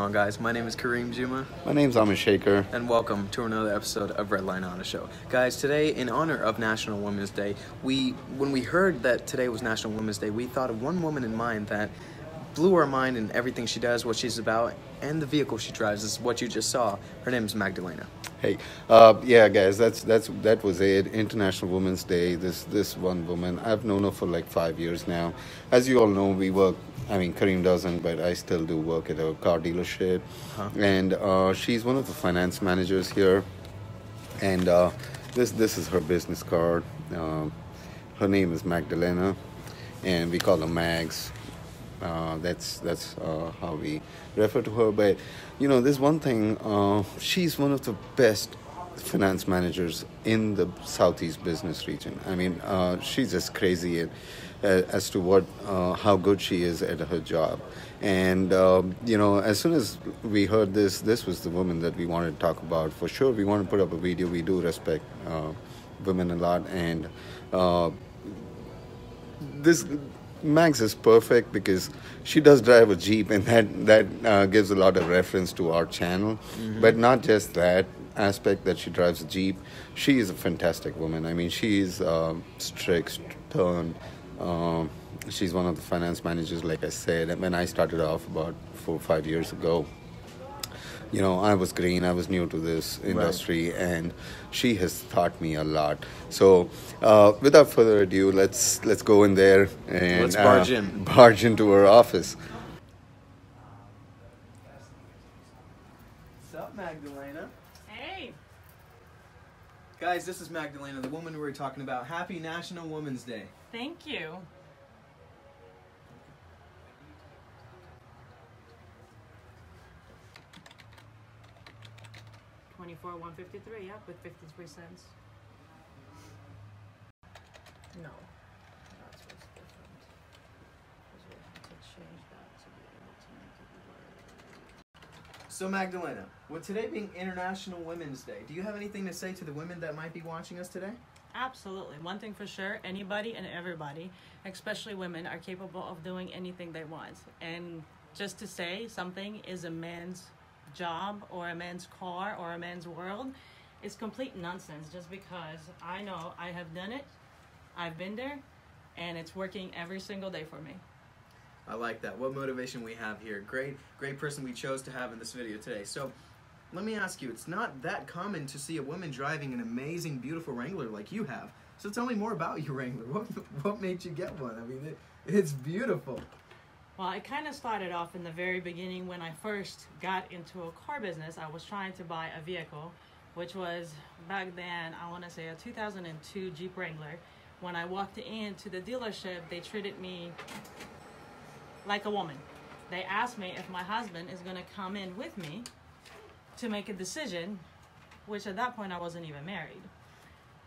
on, guys? My name is Kareem Juma. My name's Amish Shaker. And welcome to another episode of Red Line Auto Show. Guys, today, in honor of National Women's Day, when we heard that today was National Women's Day, we thought of one woman in mind that blew our mind in everything she does, what she's about, and the vehicle she drives. This is what you just saw. Her name is Magdalena. Hey, yeah, guys, that was it. International Women's Day. This one woman, I've known her for like 5 years now. As you all know, we work. I mean, Kareem doesn't, but I still do work at a car dealership, and she's one of the finance managers here. And this is her business card. Her name is Magdalena, and we call her Mags. That's how we refer to her. But you know, there's one thing. She's one of the best finance managers in the Southeast business region. I mean, she's just crazy as to how good she is at her job. And you know, as soon as we heard this was the woman that we wanted to talk about for sure. We want to put up a video. We do respect women a lot, and this. Max is perfect because she does drive a Jeep, and that gives a lot of reference to our channel. But not just that aspect that she drives a Jeep. She is a fantastic woman. I mean, she's strict, stern. She's one of the finance managers, like I said. And when I started off about 4 or 5 years ago, you know, I was green. I was new to this industry, right. And she has taught me a lot. So, without further ado, let's go in there and barge into her office. What's up, Magdalena? Hey. Guys, this is Magdalena, the woman we were talking about. Happy National Women's Day. Thank you. $24,153, yeah, with 53 cents. No, that's what's different. Because we have to change that to be able to make it work. So, Magdalena, with today being International Women's Day, do you have anything to say to the women that might be watching us today? Absolutely. One thing for sure, anybody and everybody, especially women, are capable of doing anything they want. And just to say something is a man's job or a man's car or a man's world is complete nonsense, just because I know I have done it, I've been there, and it's working every single day for me. I like that. What motivation we have here. Great person we chose to have in this video today. So let me ask you, it's not that common to see a woman driving an amazing, beautiful Wrangler like you have. So tell me more about your Wrangler. What made you get one? I mean, it's beautiful. Well, it kind of started off in the very beginning when I first got into a car business. I was trying to buy a vehicle, which was back then, I want to say a 2002 Jeep Wrangler. When I walked into the dealership, they treated me like a woman. They asked me if my husband is going to come in with me to make a decision, which at that point I wasn't even married.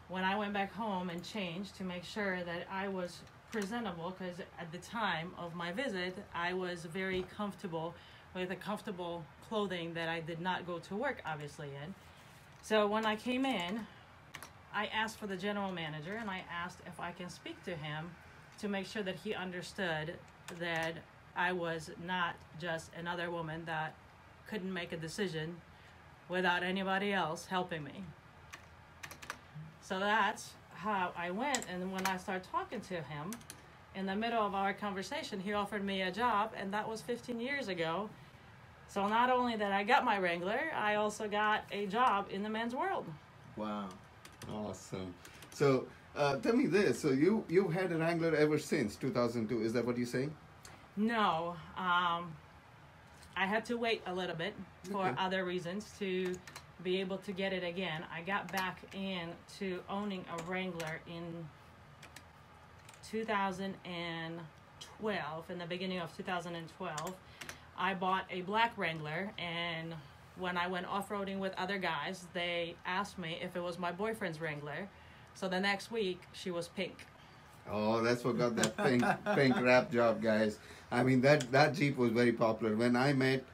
When I went back home and changed to make sure that I was presentable, because at the time of my visit I was very comfortable with a comfortable clothing that I did not go to work obviously in. So when I came in, I asked for the general manager, and I asked if I can speak to him to make sure that he understood that I was not just another woman that couldn't make a decision without anybody else helping me. So that's how I went, and when I started talking to him, in the middle of our conversation, he offered me a job, and that was 15 years ago. So not only that I got my Wrangler, I also got a job in the men's world. Wow, awesome. So tell me this, so you've had a Wrangler ever since 2002, is that what you're saying? No, I had to wait a little bit for other reasons to be able to get it again. I got back into owning a Wrangler in 2012, in the beginning of 2012. I bought a black Wrangler, and when I went off-roading with other guys, they asked me if it was my boyfriend's Wrangler. So the next week, she was pink. Oh, that's what got that pink wrap job, guys. I mean, that Jeep was very popular. When I met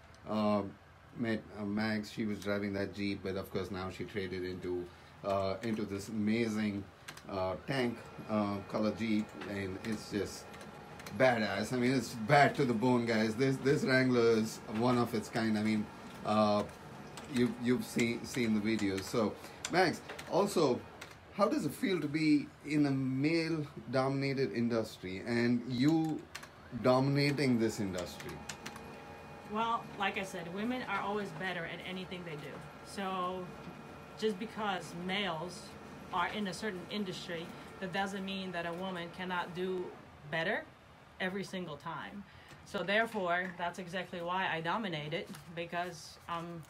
Max, she was driving that Jeep, but of course now she traded into this amazing tank color Jeep, and it's just badass. I mean, it's bad to the bone, guys. This Wrangler is one of its kind. I mean, you've seen the videos. So, Max, also, how does it feel to be in a male-dominated industry and you dominating this industry? Well, like I said, women are always better at anything they do. So just because males are in a certain industry, that doesn't mean that a woman cannot do better every single time. So therefore, that's exactly why I dominate it, because I'm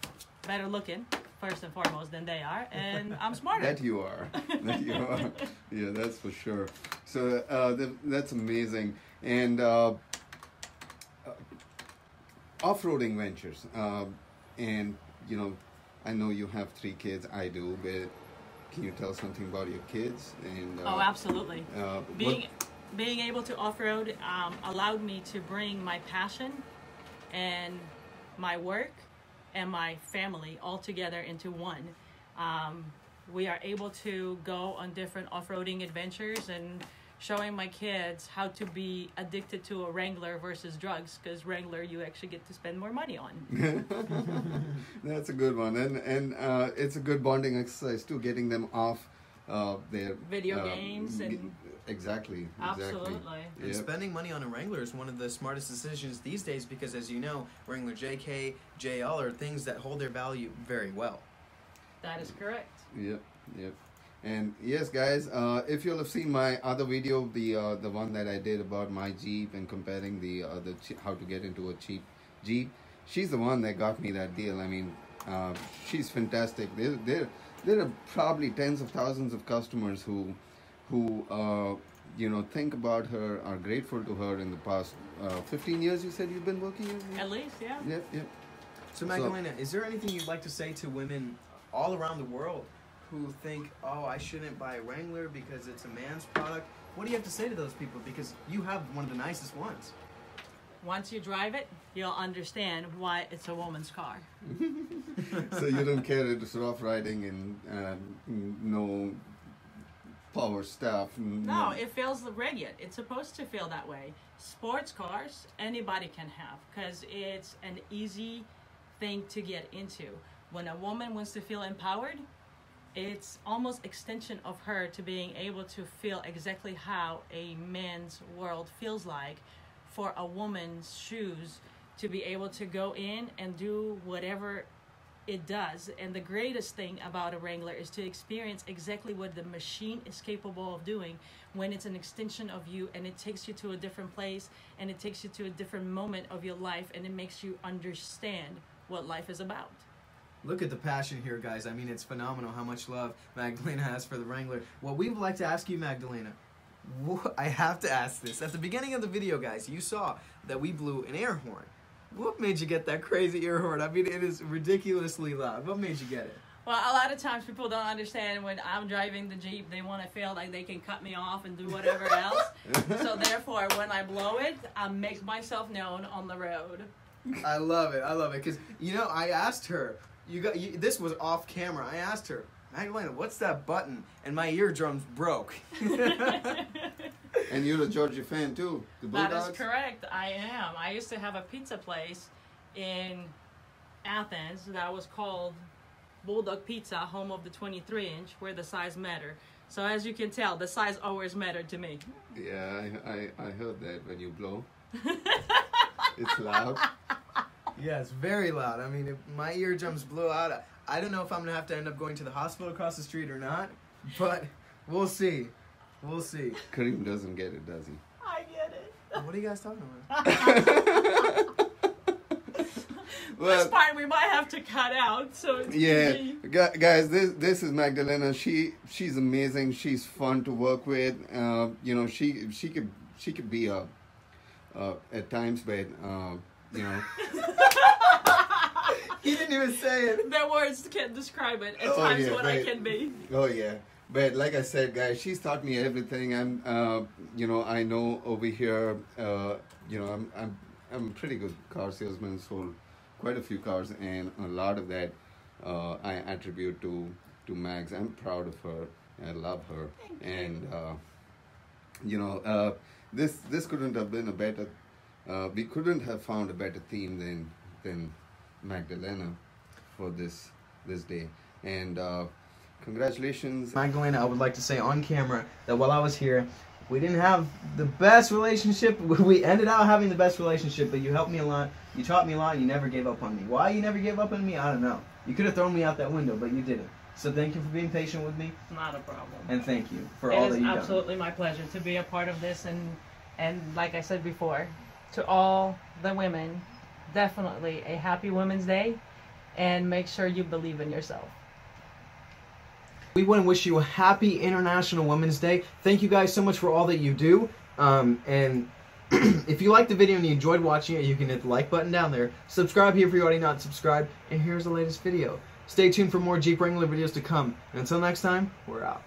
better looking, first and foremost, than they are, and I'm smarter. That you are. That you are. Yeah, that's for sure. So that's amazing. And off-roading ventures. And, you know, I know you have 3 kids. I do, but can you tell something about your kids? And oh, absolutely. Being able to off-road allowed me to bring my passion and my work and my family all together into one. We are able to go on different off-roading adventures and showing my kids how to be addicted to a Wrangler versus drugs, because Wrangler you actually get to spend more money on. That's a good one, and it's a good bonding exercise too, getting them off their video games and exactly. Absolutely. And Yep. spending money on a Wrangler is one of the smartest decisions these days, because as you know, Wrangler JK, JL are things that hold their value very well. That is correct. Yep. And yes, guys, if you'll have seen my other video, the one that I did about my Jeep and comparing how to get into a cheap Jeep, she's the one that got me that deal. I mean, she's fantastic. There are probably tens of thousands of customers who you know, think about her, are grateful to her in the past 15 years. You said you've been working here? At least, yeah. Yep. So Magdalena, is there anything you'd like to say to women all around the world who think, oh, I shouldn't buy a Wrangler because it's a man's product? What do you have to say to those people? Because you have one of the nicest ones. Once you drive it, you'll understand why it's a woman's car. So you don't care if it's rough riding and no power stuff? No, it feels rugged. It's supposed to feel that way. Sports cars, anybody can have, because it's an easy thing to get into. When a woman wants to feel empowered, it's almost extension of her to being able to feel exactly how a man's world feels like, for a woman's shoes to be able to go in and do whatever it does. And the greatest thing about a Wrangler is to experience exactly what the machine is capable of doing when it's an extension of you, and it takes you to a different place, and it takes you to a different moment of your life, and it makes you understand what life is about. Look at the passion here, guys. I mean, it's phenomenal how much love Magdalena has for the Wrangler. What we would like to ask you, Magdalena, I have to ask this. At the beginning of the video, guys, you saw that we blew an air horn. What made you get that crazy air horn? I mean, it is ridiculously loud. What made you get it? Well, a lot of times people don't understand when I'm driving the Jeep, they want to feel like they can cut me off and do whatever else. So therefore, when I blow it, I make myself known on the road. I love it. Because, you know, I asked her, this was off camera. I asked her, Magdalena, what's that button? And my eardrums broke. And you're a Georgia fan too, the Bulldogs? That is correct. I am. I used to have a pizza place in Athens that was called Bulldog Pizza, home of the 23-inch, where the size mattered. So as you can tell, the size always mattered to me. Yeah, I heard that when you blow. It's loud. Yeah, it's very loud. I mean, if my eardrums blew out, I don't know if I'm going to have to end up going to the hospital across the street or not, but we'll see. We'll see. Kareem doesn't get it, does he? I get it. What are you guys talking about? This part we might have to cut out. So it's yeah, guys, this is Magdalena. She's amazing. She's fun to work with. You know, she could be at times, but you know. He didn't even say it. The words can't describe it. At times what I can be. Oh yeah, but like I said, guys, she's taught me everything. I'm, you know, I know over here, you know, I'm a pretty good car salesman. Sold quite a few cars, and a lot of that I attribute to Mags. I'm proud of her. I love her, and you know, this couldn't have been a better. We couldn't have found a better theme than Magdalena for this day. And congratulations, Magdalena. I would like to say on camera that while I was here, we didn't have the best relationship. We ended up having the best relationship, but you helped me a lot. You taught me a lot. And you never gave up on me. Why you never gave up on me, I don't know. You could have thrown me out that window, but you didn't. So thank you for being patient with me. Not a problem. And thank you for all that you've done. It is absolutely my pleasure to be a part of this, and like I said before, to all the women, definitely a happy Women's Day, and make sure you believe in yourself. We want to wish you a happy International Women's Day. Thank you guys so much for all that you do. And if you liked the video and you enjoyed watching it, you can hit the like button down there. Subscribe here if you're already not subscribed. And here's the latest video. Stay tuned for more Jeep Wrangler videos to come. And until next time, we're out.